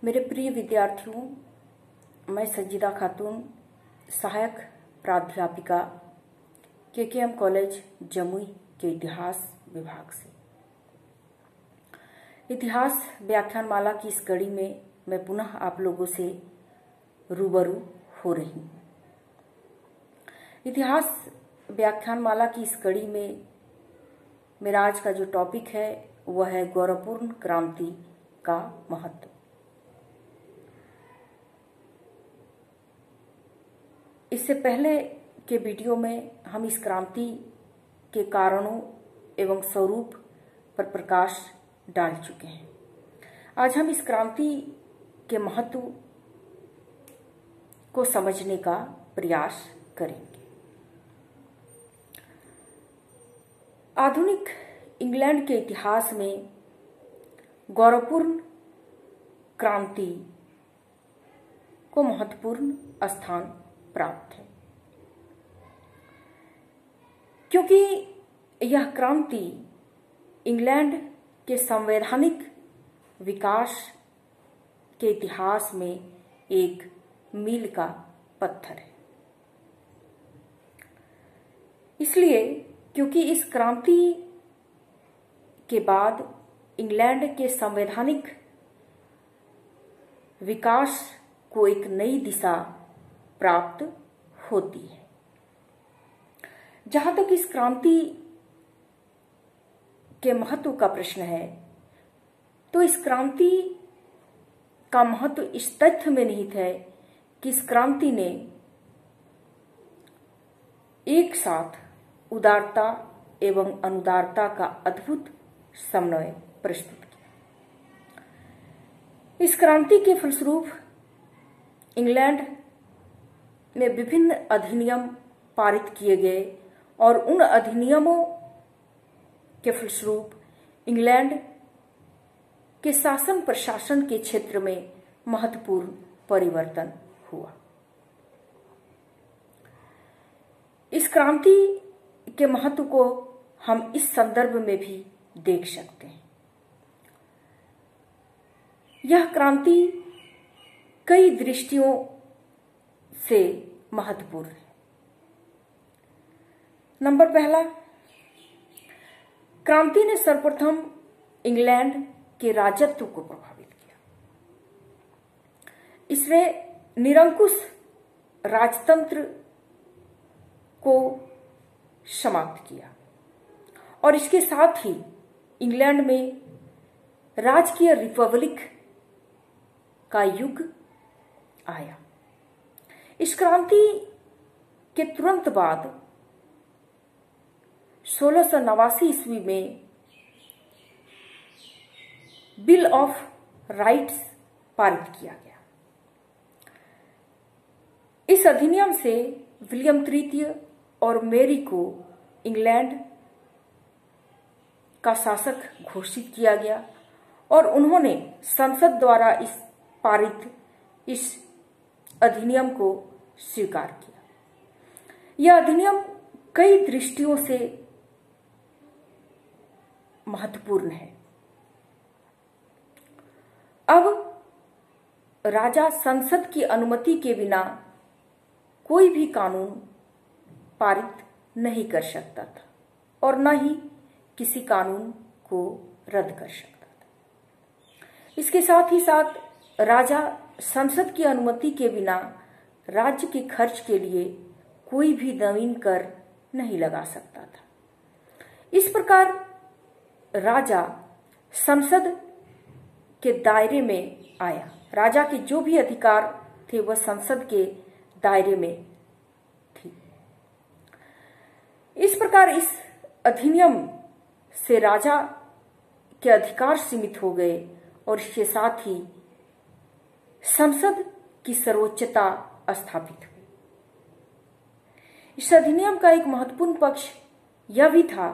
मेरे प्रिय विद्यार्थियों, मैं संजीदा खातून सहायक प्राध्यापिका केकेएम कॉलेज जमुई के इतिहास विभाग से इतिहास व्याख्यानमाला की इस कड़ी में मैं पुनः आप लोगों से रूबरू हो रही हूँ। इतिहास व्याख्यानमाला की इस कड़ी में मेरा आज का जो टॉपिक है वह है गौरवपूर्ण क्रांति का महत्व। इससे पहले के वीडियो में हम इस क्रांति के कारणों एवं स्वरूप पर प्रकाश डाल चुके हैं। आज हम इस क्रांति के महत्व को समझने का प्रयास करेंगे। आधुनिक इंग्लैंड के इतिहास में गौरवपूर्ण क्रांति को महत्वपूर्ण स्थान प्राप्त है, क्योंकि यह क्रांति इंग्लैंड के संवैधानिक विकास के इतिहास में एक मील का पत्थर है। इसलिए क्योंकि इस क्रांति के बाद इंग्लैंड के संवैधानिक विकास को एक नई दिशा प्राप्त होती है। जहां तक इस क्रांति के महत्व का प्रश्न है, तो इस क्रांति का महत्व इस तथ्य में निहित है कि इस क्रांति ने एक साथ उदारता एवं अनुदारता का अद्भुत समन्वय प्रस्तुत किया। इस क्रांति के फलस्वरूप इंग्लैंड में विभिन्न अधिनियम पारित किए गए और उन अधिनियमों के फलस्वरूप इंग्लैंड के शासन प्रशासन के क्षेत्र में महत्वपूर्ण परिवर्तन हुआ। इस क्रांति के महत्व को हम इस संदर्भ में भी देख सकते हैं। यह क्रांति कई दृष्टियों से महत्वपूर्ण है। नंबर पहला, क्रांति ने सर्वप्रथम इंग्लैंड के राजत्व को प्रभावित किया। इसने निरंकुश राजतंत्र को समाप्त किया और इसके साथ ही इंग्लैंड में राजकीय रिपब्लिक का युग आया। इस क्रांति के तुरंत बाद 1689 ईस्वी में बिल ऑफ राइट्स पारित किया गया। इस अधिनियम से विलियम तृतीय और मैरी को इंग्लैंड का शासक घोषित किया गया और उन्होंने संसद द्वारा पारित इस अधिनियम को स्वीकार किया। यह अधिनियम कई दृष्टियों से महत्वपूर्ण है। अब राजा संसद की अनुमति के बिना कोई भी कानून पारित नहीं कर सकता था और न ही किसी कानून को रद्द कर सकता था। इसके साथ ही साथ राजा संसद की अनुमति के बिना राज्य के खर्च के लिए कोई भी नवीन कर नहीं लगा सकता था। इस प्रकार राजा संसद के दायरे में आया। राजा के जो भी अधिकार थे वह संसद के दायरे में थे। इस प्रकार इस अधिनियम से राजा के अधिकार सीमित हो गए और इसके साथ ही संसद की सर्वोच्चता स्थापित हुई। इस अधिनियम का एक महत्वपूर्ण पक्ष यह भी था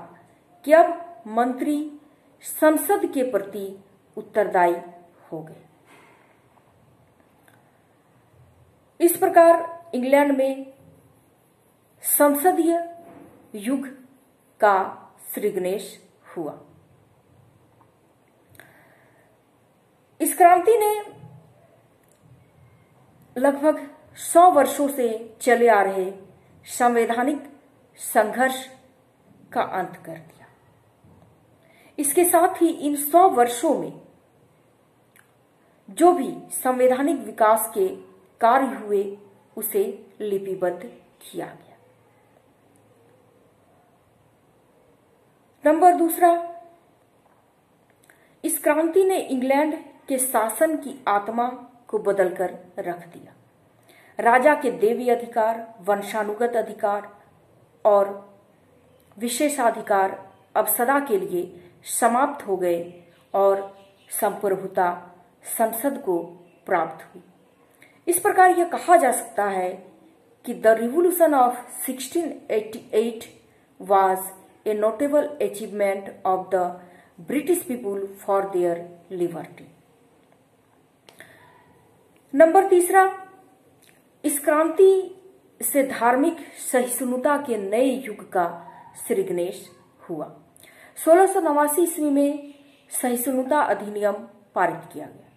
कि अब मंत्री संसद के प्रति उत्तरदायी हो गए। इस प्रकार इंग्लैंड में संसदीय युग का सृजनेश हुआ। इस क्रांति ने लगभग 100 वर्षों से चले आ रहे संवैधानिक संघर्ष का अंत कर दिया। इसके साथ ही इन 100 वर्षों में जो भी संवैधानिक विकास के कार्य हुए उसे लिपिबद्ध किया गया। नंबर दूसरा, इस क्रांति ने इंग्लैंड के शासन की आत्मा को बदलकर रख दिया। राजा के देवी अधिकार, वंशानुगत अधिकार और विशेषाधिकार अब सदा के लिए समाप्त हो गए और संप्रभुता संसद को प्राप्त हुई। इस प्रकार यह कहा जा सकता है कि the revolution of 1688 was a notable achievement of the British people for their liberty. Number तीसरा, इस क्रांति से धार्मिक सहिष्णुता के नए युग का सृजनेश हुआ। 1689 ईस्वी में सहिष्णुता अधिनियम पारित किया गया।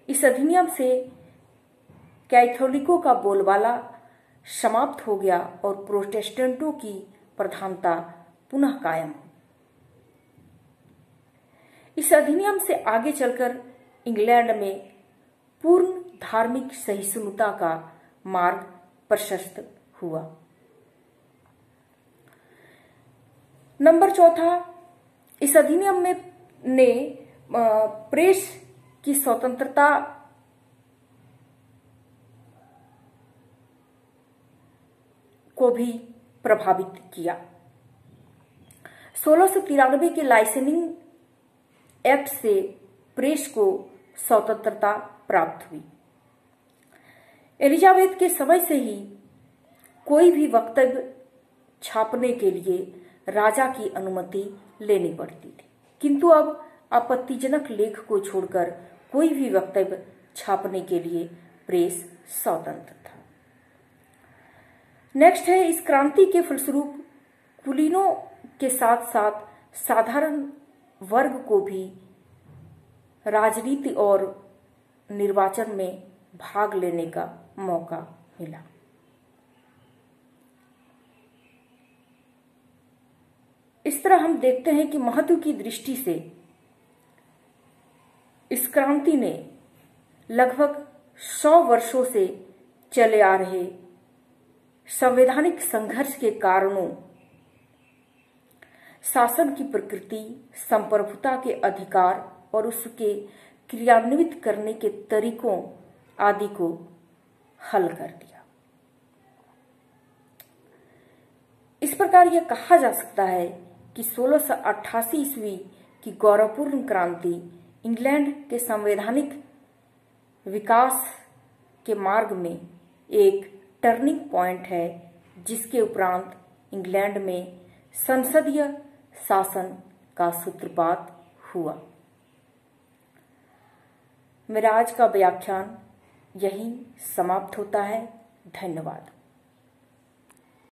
इस अधिनियम से कैथोलिकों का बोलबाला समाप्त हो गया और प्रोटेस्टेंटों की प्रधानता पुनः कायम हुई। इस अधिनियम से आगे चलकर इंग्लैंड में पूर्ण धार्मिक सहिष्णुता का मार्ग प्रशस्त हुआ। नंबर चौथा, इस अधिनियम ने प्रेस की स्वतंत्रता को भी प्रभावित किया। 1693 के लाइसेंसिंग एक्ट से प्रेस को स्वतंत्रता प्राप्त हुई। एलिजाबेथ के समय से ही कोई भी वक्तव्य छापने के लिए राजा की अनुमति लेनी पड़ती थी, किंतु अब आपत्तिजनक लेख को छोड़कर कोई भी वक्तव्य छापने के लिए प्रेस स्वतंत्र था। नेक्स्ट है, इस क्रांति के फलस्वरूप कुलीनों के साथ साथ साधारण वर्ग को भी राजनीति और निर्वाचन में भाग लेने का मौका मिला। इस तरह हम देखते हैं कि महत्व की दृष्टि से इस क्रांति ने लगभग 100 वर्षों से चले आ रहे संवैधानिक संघर्ष के कारणों, शासन की प्रकृति, संप्रभुता के अधिकार और उसके क्रियान्वित करने के तरीकों आदि को हल कर दिया। इस प्रकार यह कहा जा सकता है कि 1688 ईस्वी की गौरवपूर्ण क्रांति इंग्लैंड के संवैधानिक विकास के मार्ग में एक टर्निंग पॉइंट है, जिसके उपरांत इंग्लैंड में संसदीय शासन का सूत्रपात हुआ। मेरा आज का व्याख्यान यहीं समाप्त होता है। धन्यवाद।